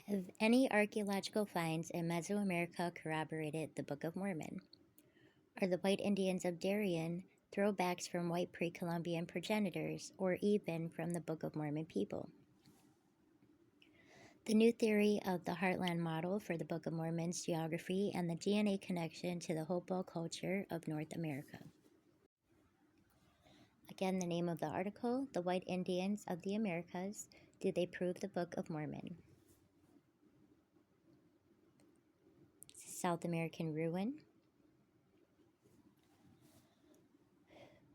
Have any archaeological finds in Mesoamerica corroborated the Book of Mormon? Are the white Indians of Darien throwbacks from white pre-Columbian progenitors, or even from the Book of Mormon people? The new theory of the Heartland model for the Book of Mormon's geography and the DNA connection to the Hopewell culture of North America. Again, the name of the article, The White Indians of the Americas, Do They Prove the Book of Mormon? South American ruin.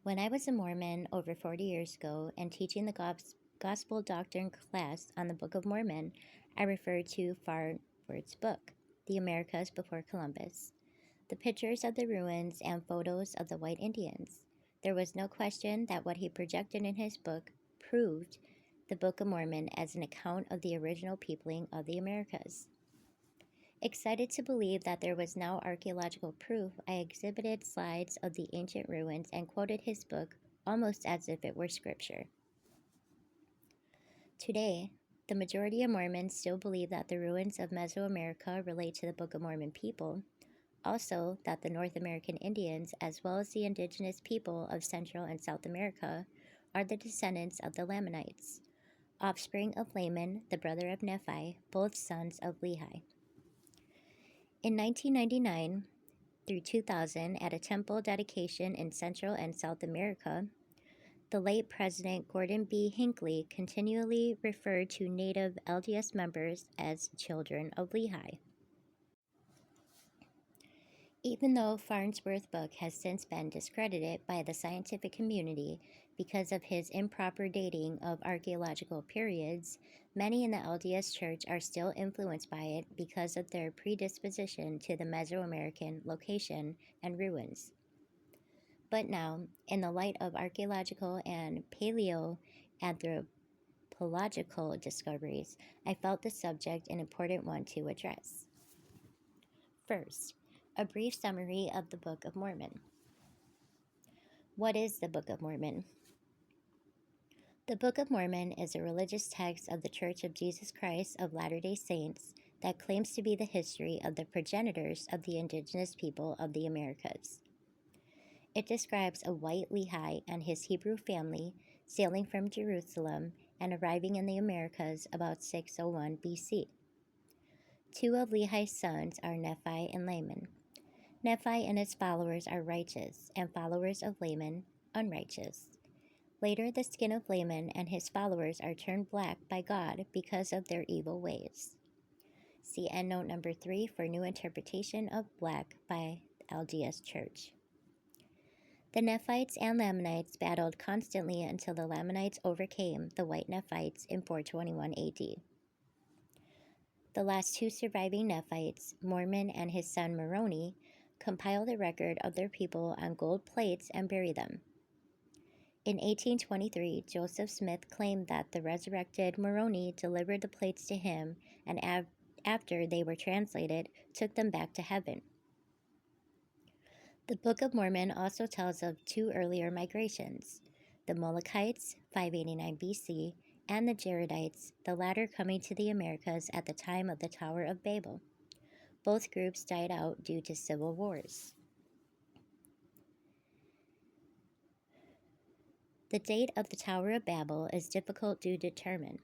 When I was a Mormon over 40 years ago and teaching the Gospel Doctrine class on the Book of Mormon, I referred to Farnsworth's book, The Americas Before Columbus. The pictures of the ruins and photos of the white Indians. There was no question that what he projected in his book proved the Book of Mormon as an account of the original peopling of the Americas. Excited to believe that there was now archaeological proof, I exhibited slides of the ancient ruins and quoted his book almost as if it were scripture. Today, the majority of Mormons still believe that the ruins of Mesoamerica relate to the Book of Mormon people, also that the North American Indians, as well as the indigenous people of Central and South America, are the descendants of the Lamanites, offspring of Laman, the brother of Nephi, both sons of Lehi. In 1999 through 2000, at a temple dedication in Central and South America, the late President Gordon B. Hinckley continually referred to native LDS members as children of Lehi. Even though Farnsworth's book has since been discredited by the scientific community because of his improper dating of archaeological periods, many in the LDS Church are still influenced by it because of their predisposition to the Mesoamerican location and ruins. But now, in the light of archaeological and paleoanthropological discoveries, I felt the subject an important one to address. First, a brief summary of the Book of Mormon. What is the Book of Mormon? The Book of Mormon is a religious text of the Church of Jesus Christ of Latter-day Saints that claims to be the history of the progenitors of the indigenous people of the Americas. It describes a white Lehi and his Hebrew family sailing from Jerusalem and arriving in the Americas about 601 BC. Two of Lehi's sons are Nephi and Laman. Nephi and his followers are righteous, and followers of Laman unrighteous. Later, the skin of Laman and his followers are turned black by God because of their evil ways. See endnote number 3 for new interpretation of black by LDS Church. The Nephites and Lamanites battled constantly until the Lamanites overcame the white Nephites in 421 AD. The last two surviving Nephites, Mormon and his son Moroni, compiled a record of their people on gold plates and buried them. In 1823, Joseph Smith claimed that the resurrected Moroni delivered the plates to him and after they were translated, took them back to heaven. The Book of Mormon also tells of two earlier migrations, the Molochites, 589 BC, and the Jaredites, the latter coming to the Americas at the time of the Tower of Babel. Both groups died out due to civil wars. The date of the Tower of Babel is difficult to determine.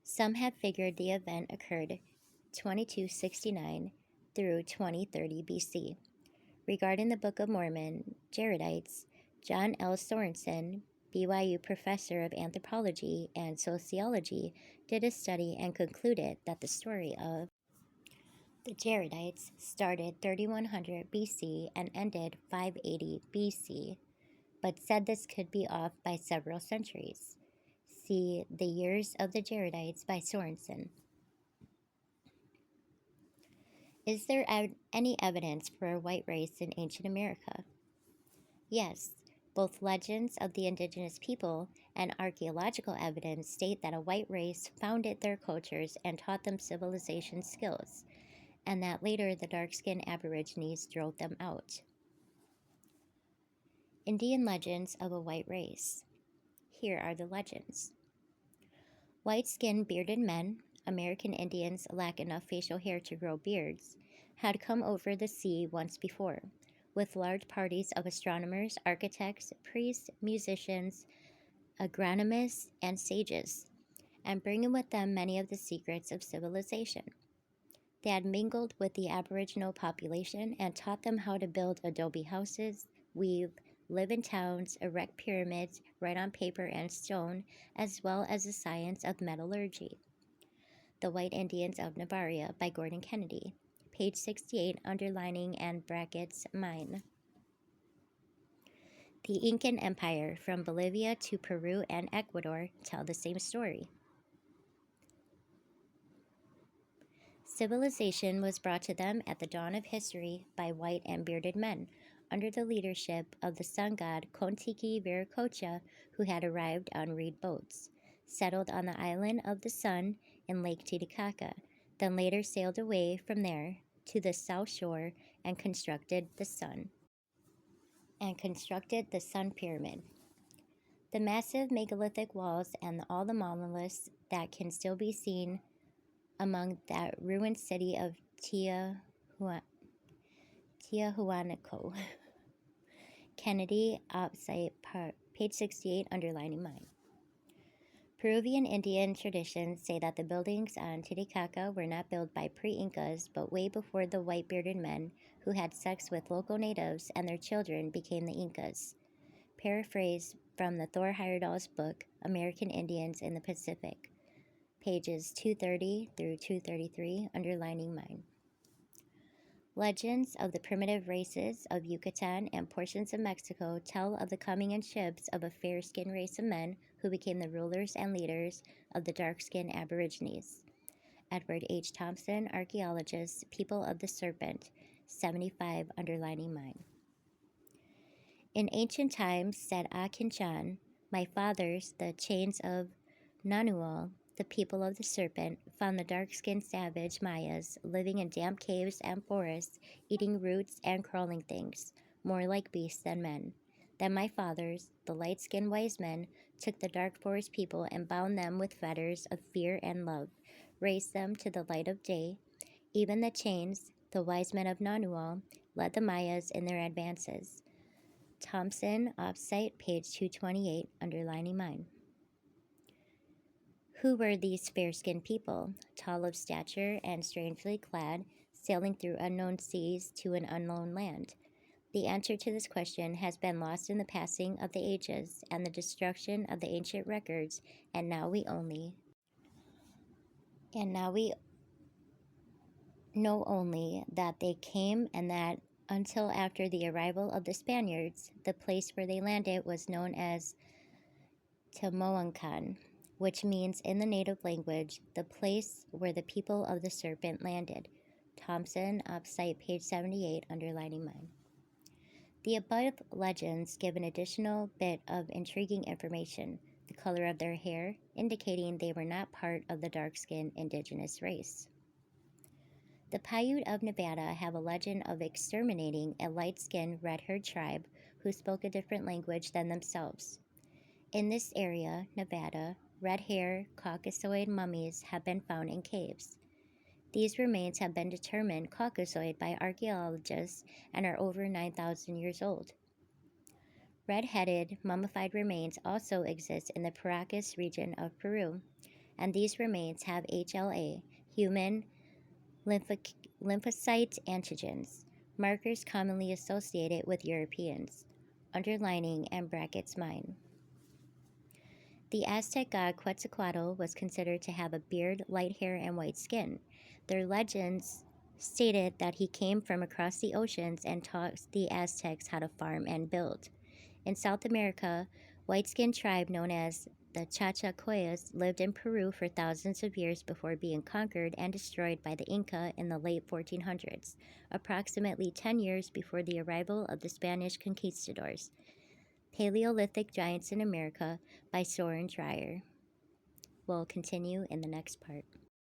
Some have figured the event occurred 2269 through 2030 BC. Regarding the Book of Mormon, Jaredites, John L. Sorensen, BYU professor of anthropology and sociology, did a study and concluded that the story of the Jaredites started 3100 BC and ended 580 BC, but said this could be off by several centuries. See The Years of the Jaredites by Sorensen. Is there any evidence for a white race in ancient America? Yes, both legends of the indigenous people and archaeological evidence state that a white race founded their cultures and taught them civilization skills, and that later the dark-skinned Aborigines drove them out. Indian legends of a white race. Here are the legends. White-skinned bearded men, American Indians lack enough facial hair to grow beards, had come over the sea once before, with large parties of astronomers, architects, priests, musicians, agronomists, and sages, and bringing with them many of the secrets of civilization. They had mingled with the Aboriginal population and taught them how to build adobe houses, weave, live in towns, erect pyramids, write on paper and stone, as well as the science of metallurgy. The White Indians of Navaria by Gordon Kennedy, page 68, underlining and brackets mine. The Incan Empire, from Bolivia to Peru and Ecuador, tell the same story. Civilization was brought to them at the dawn of history by white and bearded men, under the leadership of the sun god Kontiki Viracocha, who had arrived on reed boats, settled on the island of the sun in Lake Titicaca, then later sailed away from there to the south shore and constructed the sun pyramid. The massive megalithic walls and all the monoliths that can still be seen among that ruined city of Tiahuanaco. Kennedy, Opsite, page 68, underlining mine. Peruvian Indian traditions say that the buildings on Titicaca were not built by pre-Incas, but way before the white bearded men who had sex with local natives and their children became the Incas. Paraphrase from the Thor Heyerdahl's book, American Indians in the Pacific, pages 230 through 233, underlining mine. Legends of the primitive races of Yucatan and portions of Mexico tell of the coming in ships of a fair-skinned race of men who became the rulers and leaders of the dark-skinned Aborigines. Edward H. Thompson, archaeologist, People of the Serpent, 75, underlining mine. In ancient times, said Akinchan, my fathers, the chains of Nanual, the people of the serpent, found the dark-skinned savage Mayas living in damp caves and forests, eating roots and crawling things, more like beasts than men. Then my fathers, the light-skinned wise men, took the dark forest people and bound them with fetters of fear and love, raised them to the light of day. Even the chains, the wise men of Nanual, led the Mayas in their advances. Thompson, Opsite, page 228, underlining mine. Who were these fair-skinned people, tall of stature and strangely clad, sailing through unknown seas to an unknown land? The answer to this question has been lost in the passing of the ages and the destruction of the ancient records, and now we know only that they came, and that until after the arrival of the Spaniards, the place where they landed was known as Temoancan, which means in the native language, the place where the people of the serpent landed. Thompson, Opsite, page 78, underlining mine. The above legends give an additional bit of intriguing information, the color of their hair, indicating they were not part of the dark-skinned indigenous race. The Paiute of Nevada have a legend of exterminating a light-skinned, red-haired tribe who spoke a different language than themselves. In this area, Nevada, red hair Caucasoid mummies have been found in caves. These remains have been determined Caucasoid by archaeologists and are over 9,000 years old. Red-headed, mummified remains also exist in the Paracas region of Peru, and these remains have HLA, human lymphocyte antigens, markers commonly associated with Europeans, underlining and brackets mine. The Aztec god Quetzalcoatl was considered to have a beard, light hair, and white skin. Their legends stated that he came from across the oceans and taught the Aztecs how to farm and build. In South America, white-skinned tribe known as the Chachacoyas lived in Peru for thousands of years before being conquered and destroyed by the Inca in the late 1400s, approximately 10 years before the arrival of the Spanish conquistadors. Paleolithic Giants in America by Soren Dreyer. We'll continue in the next part.